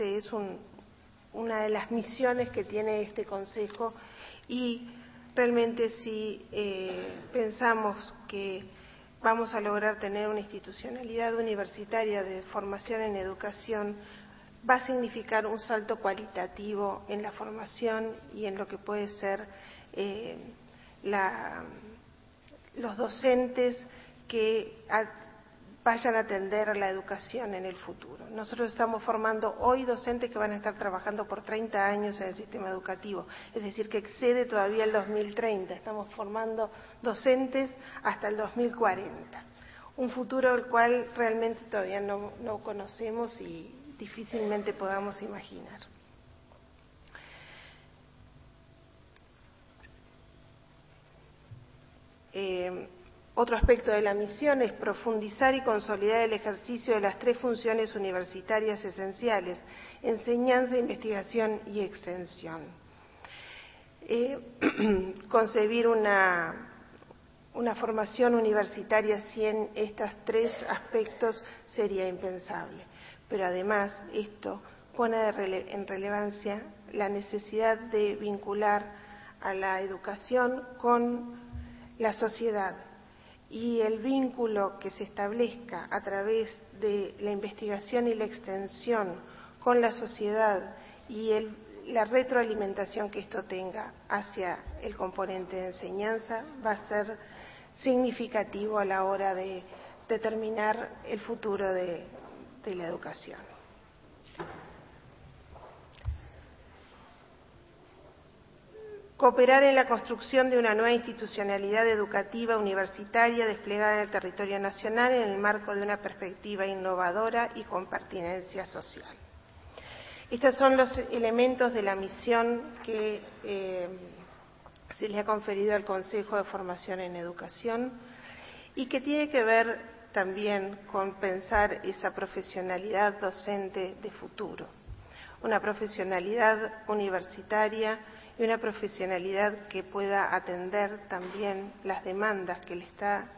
este es una de las misiones que tiene este Consejo, y realmente si pensamos que vamos a lograr tener una institucionalidad universitaria de formación en educación, va a significar un salto cualitativo en la formación y en lo que puede ser los docentes que vayan a atender a la educación en el futuro. Nosotros estamos formando hoy docentes que van a estar trabajando por 30 años en el sistema educativo, es decir, que excede todavía el 2030. Estamos formando docentes hasta el 2040. Un futuro el cual realmente todavía no conocemos y difícilmente podamos imaginar. Otro aspecto de la misión es profundizar y consolidar el ejercicio de las 3 funciones universitarias esenciales: enseñanza, investigación y extensión. Concebir una formación universitaria sin estos 3 aspectos sería impensable, pero además esto pone en relevancia la necesidad de vincular a la educación con la sociedad, y el vínculo que se establezca a través de la investigación y la extensión con la sociedad y la retroalimentación que esto tenga hacia el componente de enseñanza va a ser significativo a la hora de determinar el futuro de la educación. Cooperar en la construcción de una nueva institucionalidad educativa universitaria desplegada en el territorio nacional en el marco de una perspectiva innovadora y con pertinencia social. Estos son los elementos de la misión que se le ha conferido al Consejo de Formación en Educación y que tiene que ver también con pensar esa profesionalidad docente de futuro, una profesionalidad universitaria y una profesionalidad que pueda atender también las demandas que le está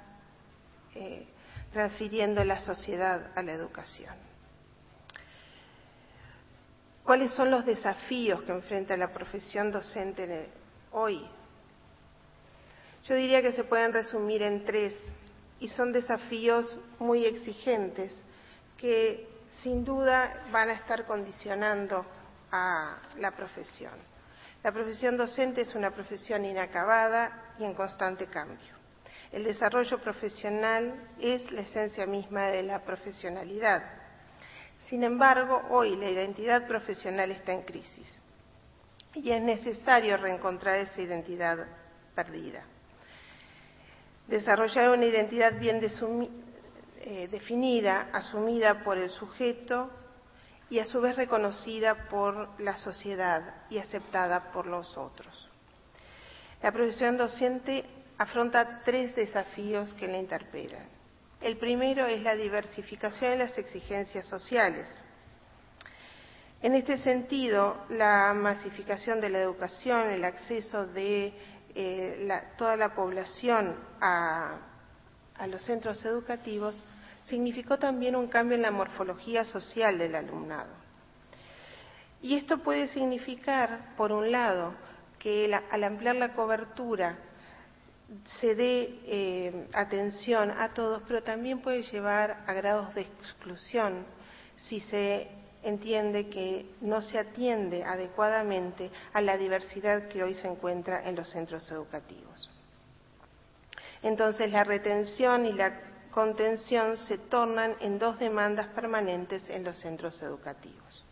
transfiriendo la sociedad a la educación. ¿Cuáles son los desafíos que enfrenta la profesión docente hoy? Yo diría que se pueden resumir en 3, y son desafíos muy exigentes que sin duda van a estar condicionando a la profesión. La profesión docente es una profesión inacabada y en constante cambio. El desarrollo profesional es la esencia misma de la profesionalidad. Sin embargo, hoy la identidad profesional está en crisis y es necesario reencontrar esa identidad perdida. Desarrollar una identidad bien definida, asumida por el sujeto y a su vez reconocida por la sociedad y aceptada por los otros. La profesión docente afronta 3 desafíos que la interpelan. El primero es la diversificación de las exigencias sociales. En este sentido, la masificación de la educación, el acceso de toda la población a los centros educativos, significó también un cambio en la morfología social del alumnado. Y esto puede significar, por un lado, que al ampliar la cobertura se dé atención a todos, pero también puede llevar a grados de exclusión si se entiende que no se atiende adecuadamente a la diversidad que hoy se encuentra en los centros educativos. Entonces, la retención y la contención se tornan en 2 demandas permanentes en los centros educativos.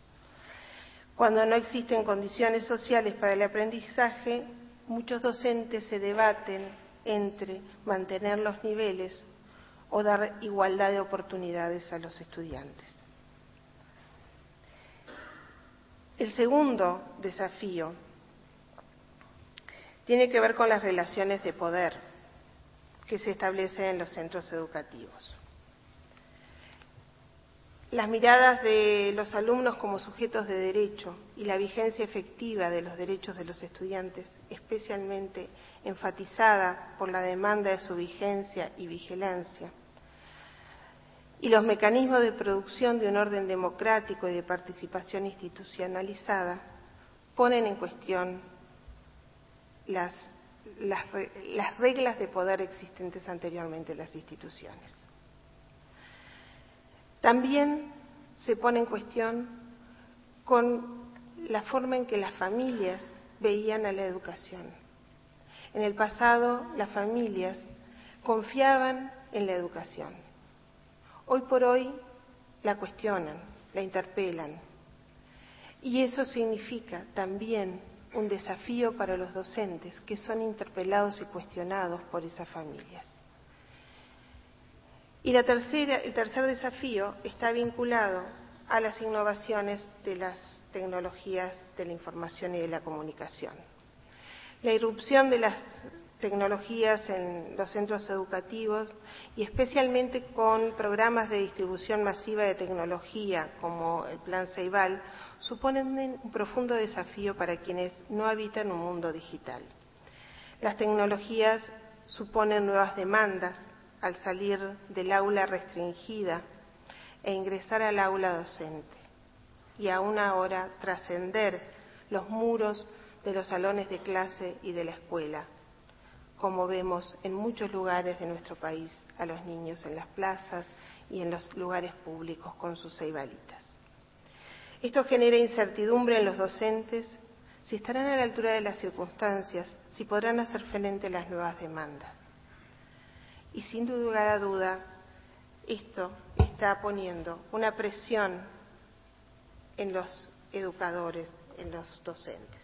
Cuando no existen condiciones sociales para el aprendizaje, muchos docentes se debaten entre mantener los niveles o dar igualdad de oportunidades a los estudiantes. El segundo desafío tiene que ver con las relaciones de poder que se establecen en los centros educativos. Las miradas de los alumnos como sujetos de derecho y la vigencia efectiva de los derechos de los estudiantes, especialmente enfatizada por la demanda de su vigencia y vigilancia, y los mecanismos de producción de un orden democrático y de participación institucionalizada ponen en cuestión las reglas de poder existentes anteriormente en las instituciones. También se pone en cuestión con la forma en que las familias veían a la educación. En el pasado, las familias confiaban en la educación. Hoy por hoy la cuestionan, la interpelan. Y eso significa también un desafío para los docentes que son interpelados y cuestionados por esas familias. Y el tercer desafío está vinculado a las innovaciones de las tecnologías de la información y de la comunicación. La irrupción de las tecnologías en los centros educativos y especialmente con programas de distribución masiva de tecnología como el Plan Ceibal suponen un profundo desafío para quienes no habitan un mundo digital. Las tecnologías suponen nuevas demandas al salir del aula restringida e ingresar al aula docente y aún ahora trascender los muros de los salones de clase y de la escuela, como vemos en muchos lugares de nuestro país a los niños en las plazas y en los lugares públicos con sus ceibalitas. Esto genera incertidumbre en los docentes, si estarán a la altura de las circunstancias, si podrán hacer frente a las nuevas demandas. Y sin lugar a duda, esto está poniendo una presión en los educadores, en los docentes.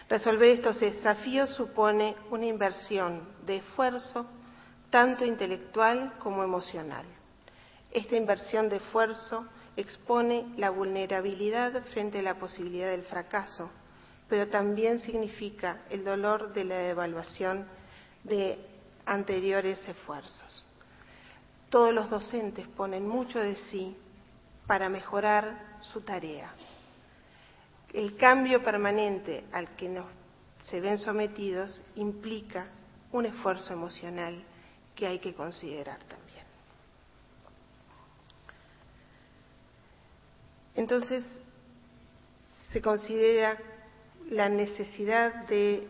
Resolver estos desafíos supone una inversión de esfuerzo, tanto intelectual como emocional. Esta inversión de esfuerzo expone la vulnerabilidad frente a la posibilidad del fracaso, pero también significa el dolor de la devaluación de anteriores esfuerzos. Todos los docentes ponen mucho de sí para mejorar su tarea. El cambio permanente al que se ven sometidos implica un esfuerzo emocional que hay que considerar también. Entonces, se considera la necesidad de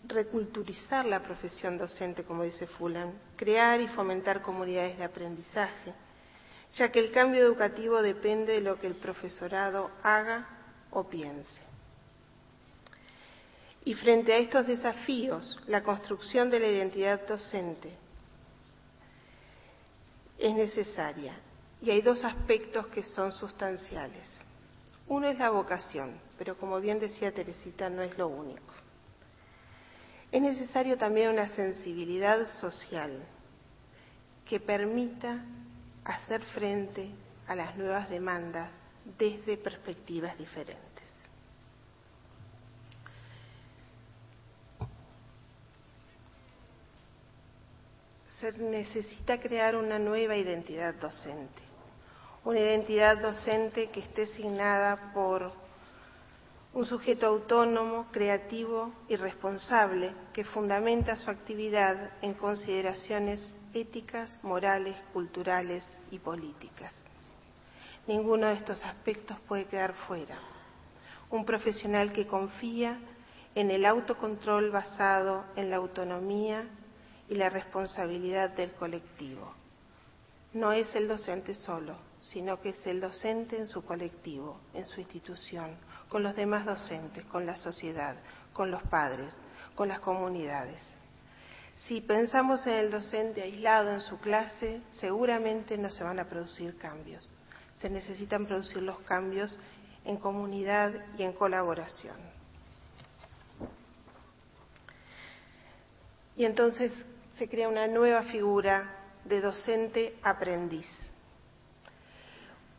reculturizar la profesión docente, como dice Fulan, crear y fomentar comunidades de aprendizaje, ya que el cambio educativo depende de lo que el profesorado haga o piense. Y frente a estos desafíos, la construcción de la identidad docente es necesaria. Y hay dos aspectos que son sustanciales. Uno es la vocación, pero como bien decía Teresita, no es lo único. Es necesario también una sensibilidad social que permita hacer frente a las nuevas demandas desde perspectivas diferentes. Se necesita crear una nueva identidad docente. Una identidad docente que esté signada por un sujeto autónomo, creativo y responsable que fundamenta su actividad en consideraciones éticas, morales, culturales y políticas. Ninguno de estos aspectos puede quedar fuera. Un profesional que confía en el autocontrol basado en la autonomía y la responsabilidad del colectivo. No es el docente solo, sino que es el docente en su colectivo, en su institución, con los demás docentes, con la sociedad, con los padres, con las comunidades. Si pensamos en el docente aislado en su clase, seguramente no se van a producir cambios. Se necesitan producir los cambios en comunidad y en colaboración. Y entonces se crea una nueva figura de docente aprendiz.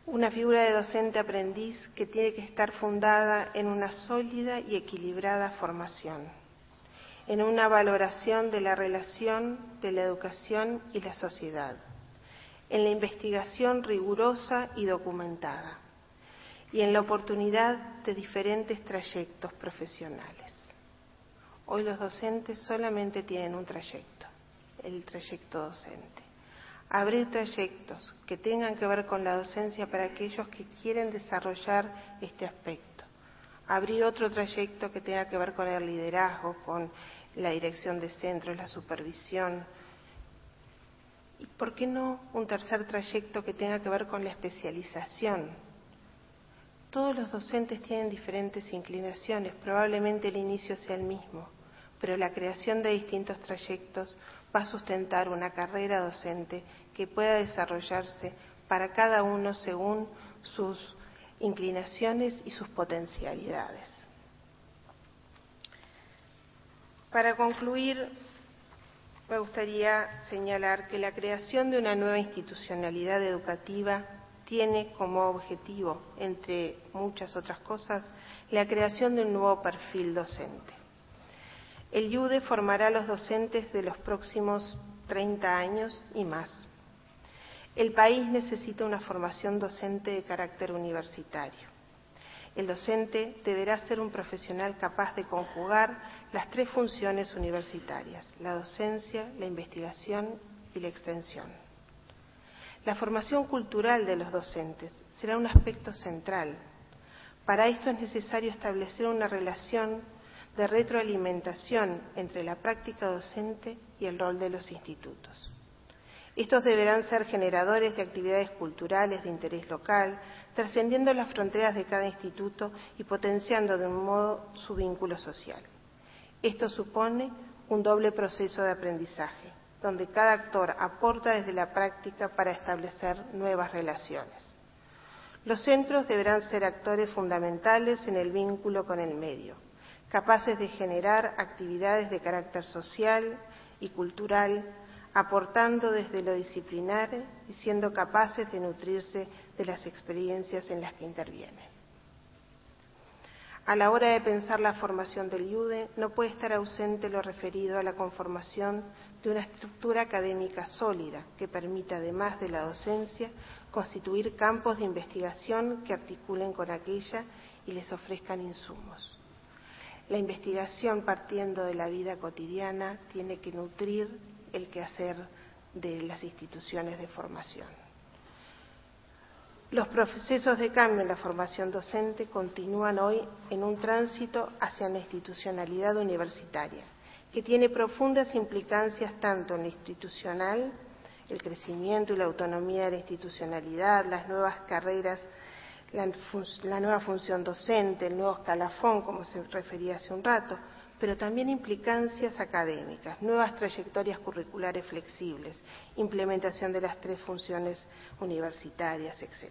Una figura de docente aprendiz que tiene que estar fundada en una sólida y equilibrada formación, en una valoración de la relación de la educación y la sociedad, en la investigación rigurosa y documentada, y en la oportunidad de diferentes trayectos profesionales. Hoy los docentes solamente tienen un trayecto, el trayecto docente. abrir trayectos que tengan que ver con la docencia para aquellos que quieren desarrollar este aspecto, abrir otro trayecto que tenga que ver con el liderazgo, con la dirección de centros, la supervisión, y ¿por qué no un tercer trayecto que tenga que ver con la especialización? Todos los docentes tienen diferentes inclinaciones, probablemente el inicio sea el mismo, pero la creación de distintos trayectos va a sustentar una carrera docente que pueda desarrollarse para cada uno según sus inclinaciones y sus potencialidades. Para concluir, me gustaría señalar que la creación de una nueva institucionalidad educativa tiene como objetivo, entre muchas otras cosas, la creación de un nuevo perfil docente. El IUDE formará a los docentes de los próximos 30 años y más. El país necesita una formación docente de carácter universitario. El docente deberá ser un profesional capaz de conjugar las tres funciones universitarias: la docencia, la investigación y la extensión. La formación cultural de los docentes será un aspecto central. Para esto es necesario establecer una relación de retroalimentación entre la práctica docente y el rol de los institutos. Estos deberán ser generadores de actividades culturales de interés local, trascendiendo las fronteras de cada instituto y potenciando de un modo su vínculo social. Esto supone un doble proceso de aprendizaje, donde cada actor aporta desde la práctica para establecer nuevas relaciones. Los centros deberán ser actores fundamentales en el vínculo con el medio, capaces de generar actividades de carácter social y cultural, aportando desde lo disciplinar y siendo capaces de nutrirse de las experiencias en las que intervienen. A la hora de pensar la formación del IUDE, no puede estar ausente lo referido a la conformación de una estructura académica sólida que permita, además de la docencia, constituir campos de investigación que articulen con aquella y les ofrezcan insumos. La investigación, partiendo de la vida cotidiana, tiene que nutrir el quehacer de las instituciones de formación. Los procesos de cambio en la formación docente continúan hoy en un tránsito hacia la institucionalidad universitaria, que tiene profundas implicancias tanto en lo institucional, el crecimiento y la autonomía de la institucionalidad, las nuevas carreras, la nueva función docente, el nuevo escalafón, como se refería hace un rato, pero también implicancias académicas, nuevas trayectorias curriculares flexibles, implementación de las tres funciones universitarias, etc.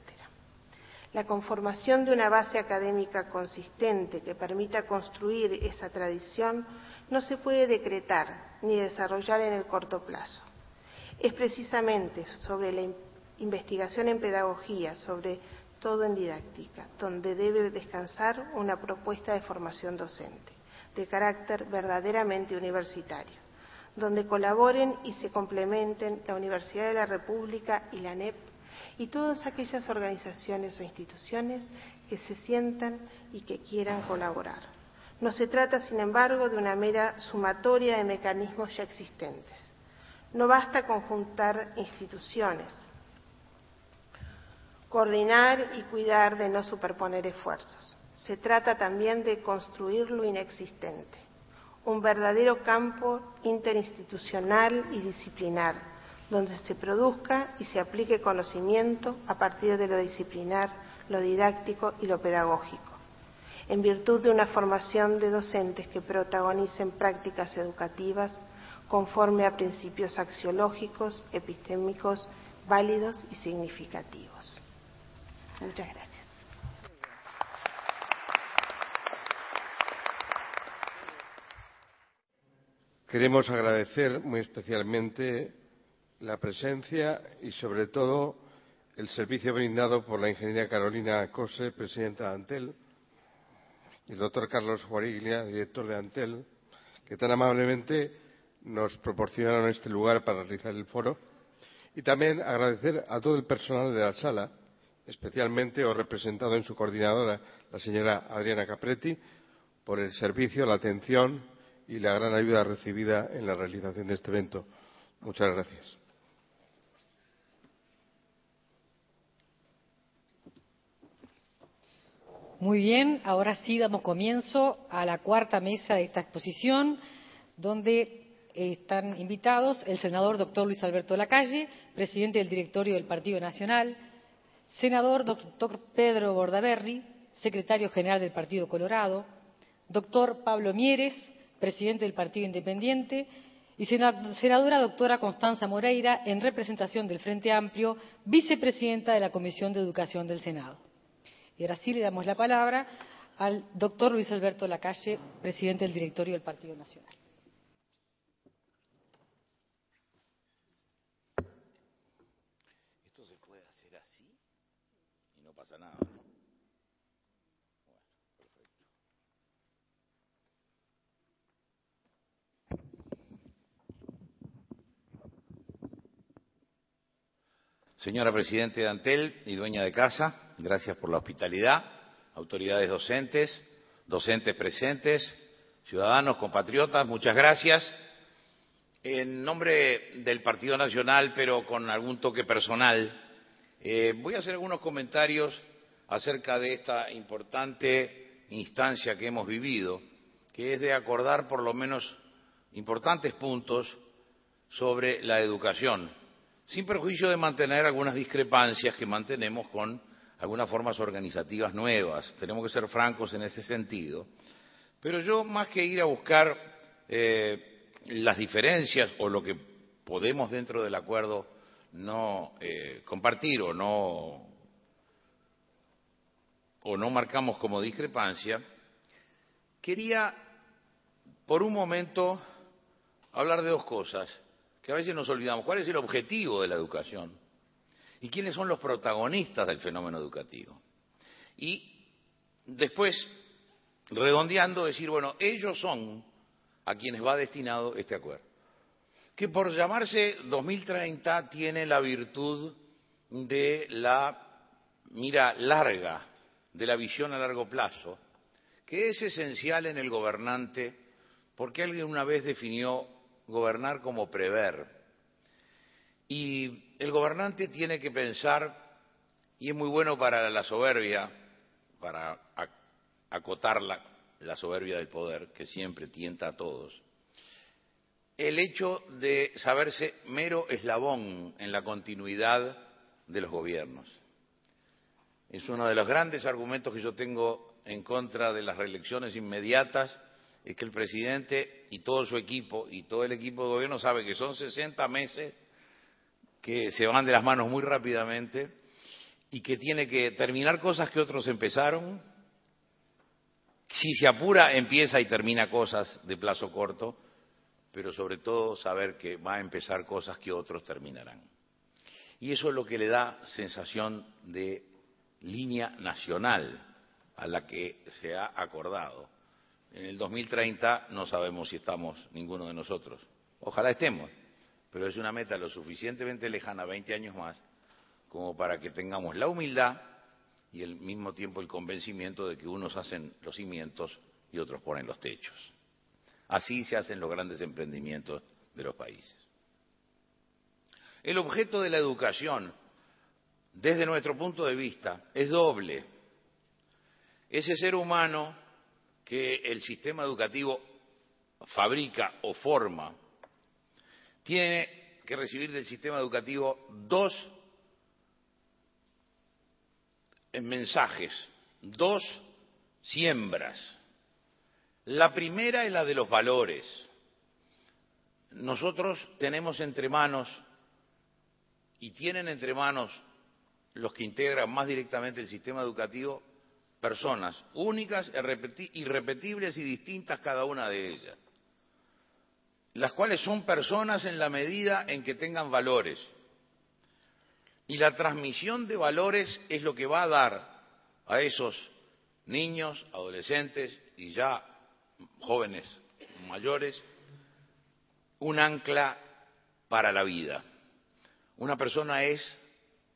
La conformación de una base académica consistente que permita construir esa tradición no se puede decretar ni desarrollar en el corto plazo. Es precisamente sobre la investigación en pedagogía, sobre todo en didáctica, donde debe descansar una propuesta de formación docente de carácter verdaderamente universitario, donde colaboren y se complementen la Universidad de la República y la ANEP y todas aquellas organizaciones o instituciones que se sientan y que quieran colaborar. No se trata, sin embargo, de una mera sumatoria de mecanismos ya existentes. No basta con juntar instituciones, coordinar y cuidar de no superponer esfuerzos. Se trata también de construir lo inexistente, un verdadero campo interinstitucional y disciplinar, donde se produzca y se aplique conocimiento a partir de lo disciplinar, lo didáctico y lo pedagógico, en virtud de una formación de docentes que protagonicen prácticas educativas conforme a principios axiológicos, epistémicos, válidos y significativos. Muchas gracias. Queremos agradecer muy especialmente la presencia y, sobre todo, el servicio brindado por la ingeniera Carolina Cose, presidenta de Antel, y el doctor Carlos Juariglia, director de Antel, que tan amablemente nos proporcionaron este lugar para realizar el foro. Y también agradecer a todo el personal de la sala, especialmente o representado en su coordinadora, la señora Adriana Capretti, por el servicio, la atención y la gran ayuda recibida en la realización de este evento. Muchas gracias. Muy bien, ahora sí damos comienzo a la cuarta mesa de esta exposición, donde están invitados el senador doctor Luis Alberto Lacalle, presidente del directorio del Partido Nacional, senador doctor Pedro Bordaberry, secretario general del Partido Colorado, doctor Pablo Mieres, presidente del Partido Independiente, y senadora doctora Constanza Moreira, en representación del Frente Amplio, vicepresidenta de la Comisión de Educación del Senado. Y ahora sí le damos la palabra al doctor Luis Alberto Lacalle, presidente del directorio del Partido Nacional. Esto se puede hacer así y no pasa nada, ¿no? Bueno, perfecto. Señora Presidente de Antel y dueña de casa, gracias por la hospitalidad, autoridades docentes, docentes presentes, ciudadanos, compatriotas, muchas gracias. En nombre del Partido Nacional, pero con algún toque personal, voy a hacer algunos comentarios acerca de esta importante instancia que hemos vivido, que es de acordar por lo menos importantes puntos sobre la educación, sin perjuicio de mantener algunas discrepancias que mantenemos con algunas formas organizativas nuevas. Tenemos que ser francos en ese sentido. Pero yo, más que ir a buscar las diferencias o lo que podemos dentro del acuerdo no compartir o no marcamos como discrepancia, quería por un momento hablar de dos cosas que a veces nos olvidamos. ¿Cuál es el objetivo de la educación? ¿Y quiénes son los protagonistas del fenómeno educativo? Y después, redondeando, decir, bueno, ellos son a quienes va destinado este acuerdo, que por llamarse 2030 tiene la virtud de la mira larga, de la visión a largo plazo, que es esencial en el gobernante, porque alguien una vez definió gobernar como prever. Y el gobernante tiene que pensar, y es muy bueno para la soberbia, para acotar la soberbia del poder, que siempre tienta a todos, el hecho de saberse mero eslabón en la continuidad de los gobiernos. Es uno de los grandes argumentos que yo tengo en contra de las reelecciones inmediatas, es que el presidente y todo su equipo y todo el equipo de gobierno sabe que son 60 meses que se van de las manos muy rápidamente y que tiene que terminar cosas que otros empezaron. Si se apura, empieza y termina cosas de plazo corto, pero sobre todo saber que va a empezar cosas que otros terminarán. Y eso es lo que le da sensación de línea nacional a la que se ha acordado. En el 2030 no sabemos si estamos ninguno de nosotros. Ojalá estemos, pero es una meta lo suficientemente lejana, 20 años más, como para que tengamos la humildad y al mismo tiempo el convencimiento de que unos hacen los cimientos y otros ponen los techos. Así se hacen los grandes emprendimientos de los países. El objeto de la educación, desde nuestro punto de vista, es doble. Ese ser humano que el sistema educativo fabrica o forma, tiene que recibir del sistema educativo dos mensajes, dos siembras. La primera es la de los valores. Nosotros tenemos entre manos, y tienen entre manos los que integran más directamente el sistema educativo, personas únicas, irrepetibles y distintas cada una de ellas, las cuales son personas en la medida en que tengan valores. Y la transmisión de valores es lo que va a dar a esos niños, adolescentes y ya jóvenes mayores un ancla para la vida. Una persona es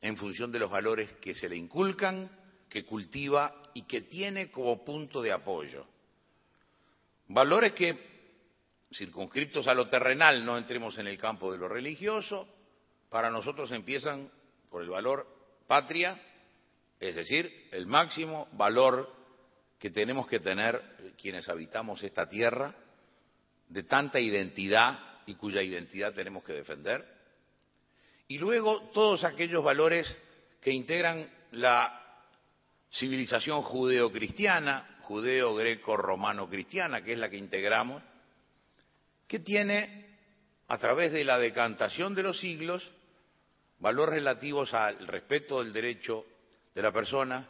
en función de los valores que se le inculcan, que cultiva y que tiene como punto de apoyo. Valores que, circunscriptos a lo terrenal, no entremos en el campo de lo religioso, para nosotros empiezan por el valor patria, es decir, el máximo valor que tenemos que tener quienes habitamos esta tierra, de tanta identidad y cuya identidad tenemos que defender. Y luego todos aquellos valores que integran la civilización judeo-cristiana, judeo-greco-romano-cristiana, que es la que integramos, que tiene, a través de la decantación de los siglos, valores relativos al respeto del derecho de la persona,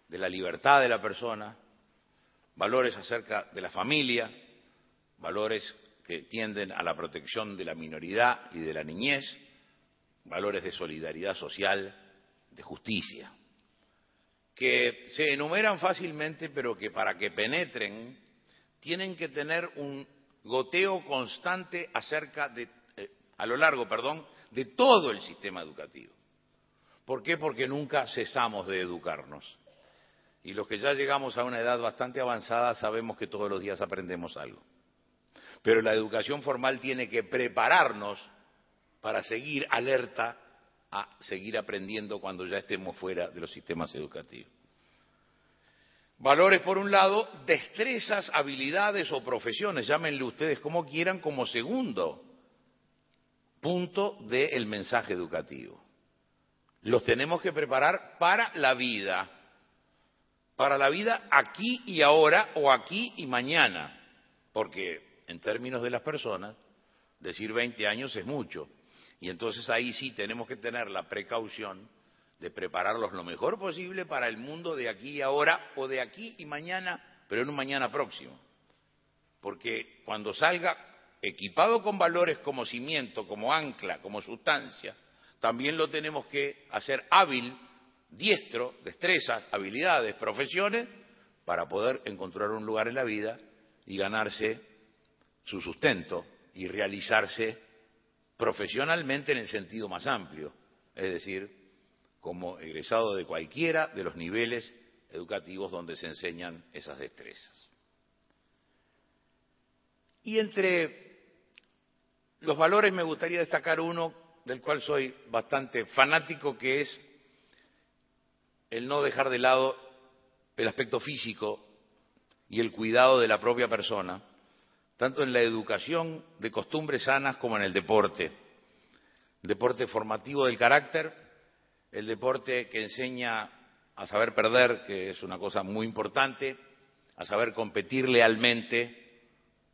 de la libertad de la persona, valores acerca de la familia, valores que tienden a la protección de la minoridad y de la niñez, valores de solidaridad social, de justicia, que se enumeran fácilmente, pero que para que penetren tienen que tener un goteo constante a lo largo de todo el sistema educativo. ¿Por qué? Porque nunca cesamos de educarnos. Y los que ya llegamos a una edad bastante avanzada sabemos que todos los días aprendemos algo. Pero la educación formal tiene que prepararnos para seguir alerta a seguir aprendiendo cuando ya estemos fuera de los sistemas educativos. Valores, por un lado, destrezas, habilidades o profesiones, llámenle ustedes como quieran, como segundo punto del mensaje educativo. Los tenemos que preparar para la vida aquí y ahora o aquí y mañana, porque en términos de las personas, decir 20 años es mucho, y entonces ahí sí tenemos que tener la precaución de prepararlos lo mejor posible para el mundo de aquí y ahora o de aquí y mañana, pero en un mañana próximo. Porque cuando salga equipado con valores como cimiento, como ancla, como sustancia, también lo tenemos que hacer hábil, diestro, destrezas, habilidades, profesiones, para poder encontrar un lugar en la vida y ganarse su sustento y realizarse profesionalmente en el sentido más amplio, es decir, como egresado de cualquiera de los niveles educativos donde se enseñan esas destrezas. Y entre los valores me gustaría destacar uno del cual soy bastante fanático, que es el no dejar de lado el aspecto físico y el cuidado de la propia persona, tanto en la educación de costumbres sanas como en el deporte formativo del carácter, el deporte que enseña a saber perder, que es una cosa muy importante, a saber competir lealmente,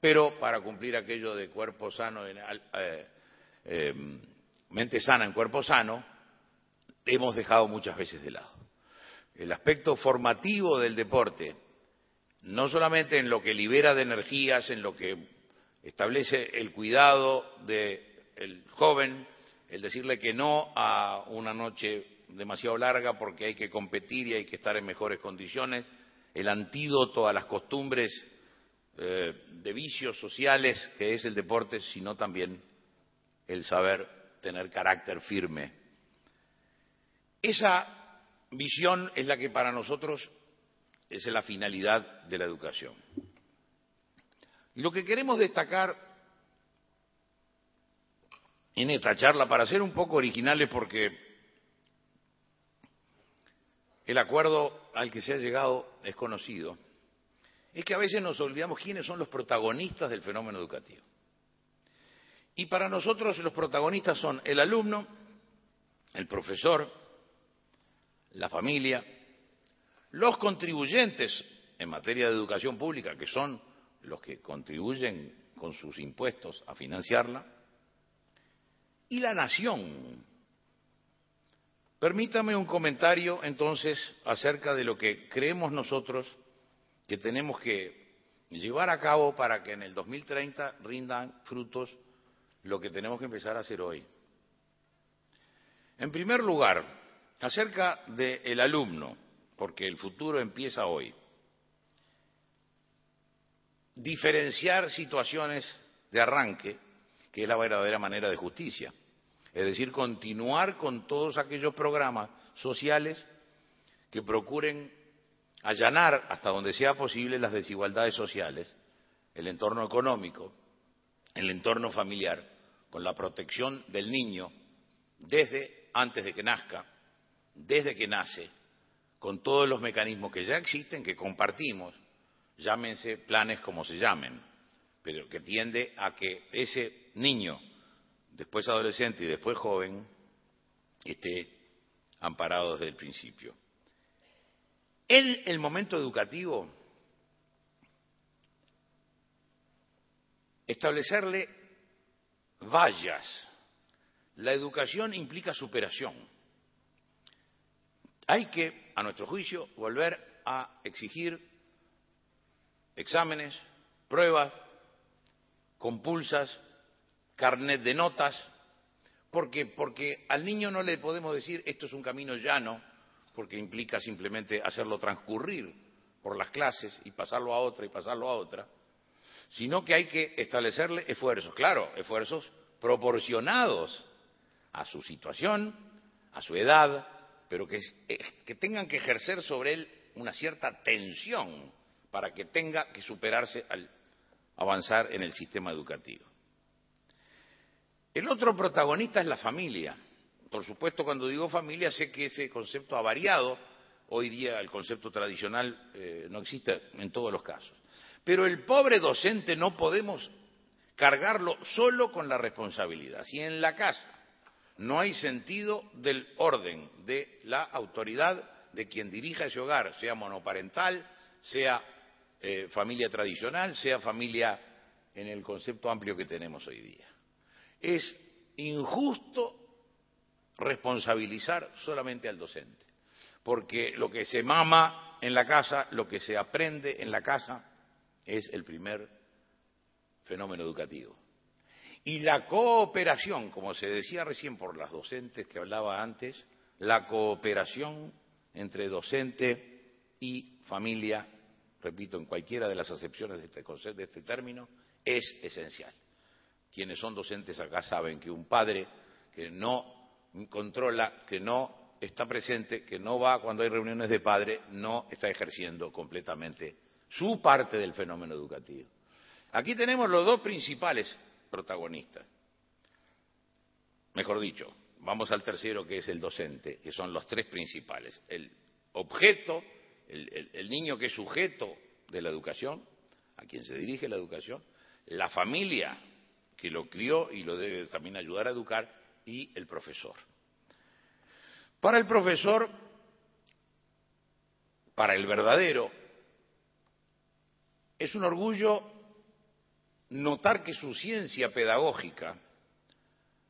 pero para cumplir aquello de cuerpo sano, mente sana en cuerpo sano, hemos dejado muchas veces de lado. El aspecto formativo del deporte, no solamente en lo que libera de energías, en lo que establece el cuidado del joven, el decirle que no a una noche demasiado larga porque hay que competir y hay que estar en mejores condiciones, el antídoto a las costumbres de vicios sociales que es el deporte, sino también el saber tener carácter firme. Esa visión es la que para nosotros es la finalidad de la educación. Y lo que queremos destacar en esta charla, para ser un poco originales, porque el acuerdo al que se ha llegado es conocido, es que a veces nos olvidamos quiénes son los protagonistas del fenómeno educativo. Y para nosotros los protagonistas son el alumno, el profesor, la familia, los contribuyentes en materia de educación pública, que son los que contribuyen con sus impuestos a financiarla, y la nación. Permítame un comentario entonces acerca de lo que creemos nosotros que tenemos que llevar a cabo para que en el 2030 rindan frutos lo que tenemos que empezar a hacer hoy. En primer lugar, acerca del alumno, porque el futuro empieza hoy. Diferenciar situaciones de arranque, que es la verdadera manera de justicia. Es decir, continuar con todos aquellos programas sociales que procuren allanar hasta donde sea posible las desigualdades sociales, el entorno económico, el entorno familiar, con la protección del niño desde antes de que nazca, desde que nace, con todos los mecanismos que ya existen, que compartimos, llámense planes como se llamen, pero que tiende a que ese niño, después adolescente y después joven, esté amparado desde el principio. En el momento educativo, establecerle vallas. La educación implica superación. Hay que, a nuestro juicio, volver a exigir exámenes, pruebas, compulsas, carnet de notas. ¿Por qué? Porque al niño no le podemos decir esto es un camino llano, porque implica simplemente hacerlo transcurrir por las clases y pasarlo a otra y pasarlo a otra, sino que hay que establecerle esfuerzos, claro, esfuerzos proporcionados a su situación, a su edad, pero que tengan que ejercer sobre él una cierta tensión para que tenga que superarse al avanzar en el sistema educativo. El otro protagonista es la familia. Por supuesto, cuando digo familia, sé que ese concepto ha variado. Hoy día el concepto tradicional no existe en todos los casos. Pero el pobre docente no podemos cargarlo solo con la responsabilidad. Si en la casa no hay sentido del orden, de la autoridad de quien dirija ese hogar, sea monoparental, sea familia tradicional, sea familia en el concepto amplio que tenemos hoy día. Es injusto responsabilizar solamente al docente, porque lo que se mama en la casa, lo que se aprende en la casa, es el primer fenómeno educativo. Y la cooperación, como se decía recién por las docentes que hablaba antes, la cooperación entre docente y familia, repito, en cualquiera de las acepciones de este concepto, de este término, es esencial. Quienes son docentes acá saben que un padre que no controla, que no está presente, que no va cuando hay reuniones de padres, no está ejerciendo completamente su parte del fenómeno educativo. Aquí tenemos los dos principales protagonistas. Mejor dicho, vamos al tercero, que es el docente, que son los tres principales. El objeto, el niño que es sujeto de la educación, a quien se dirige la educación, la familia que lo crió y lo debe también ayudar a educar, y el profesor. Para el profesor, para el verdadero, es un orgullo notar que su ciencia pedagógica,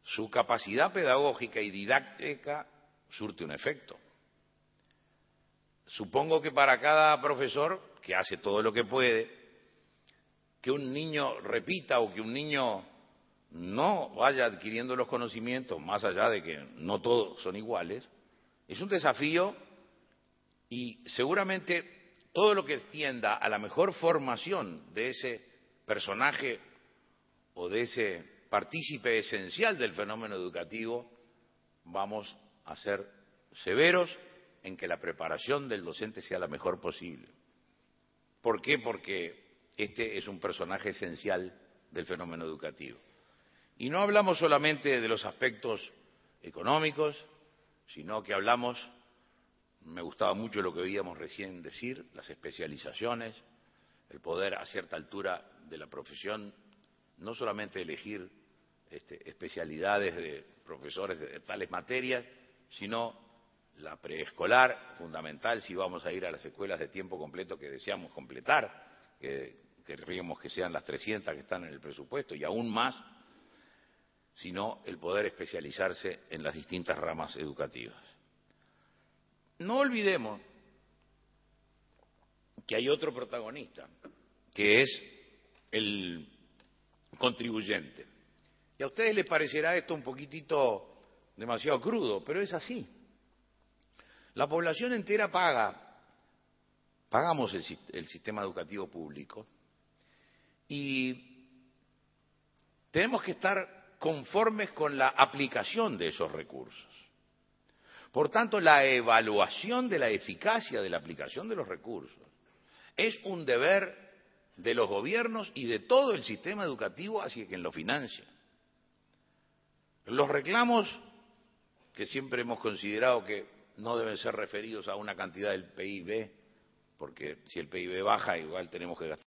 su capacidad pedagógica y didáctica surte un efecto. Supongo que para cada profesor, que hace todo lo que puede, que un niño repita o que un niño no vaya adquiriendo los conocimientos, más allá de que no todos son iguales, es un desafío, y seguramente todo lo que tienda a la mejor formación de ese personaje o de ese partícipe esencial del fenómeno educativo, vamos a ser severos en que la preparación del docente sea la mejor posible. ¿Por qué? Porque este es un personaje esencial del fenómeno educativo. Y no hablamos solamente de los aspectos económicos, sino que hablamos, me gustaba mucho lo que oíamos recién decir, las especializaciones, el poder a cierta altura de la profesión, no solamente elegir especialidades de profesores de tales materias, sino la preescolar, fundamental si vamos a ir a las escuelas de tiempo completo que deseamos completar, que querríamos que sean las 300 que están en el presupuesto y aún más, sino el poder especializarse en las distintas ramas educativas. No olvidemos que hay otro protagonista, que es el contribuyente. Y a ustedes les parecerá esto un poquitito demasiado crudo, pero es así. La población entera pagamos el sistema educativo público, y tenemos que estar conformes con la aplicación de esos recursos. Por tanto, la evaluación de la eficacia de la aplicación de los recursos es un deber de los gobiernos y de todo el sistema educativo hacia quien lo financia. Los reclamos, que siempre hemos considerado que no deben ser referidos a una cantidad del PIB, porque si el PIB baja, igual tenemos que gastar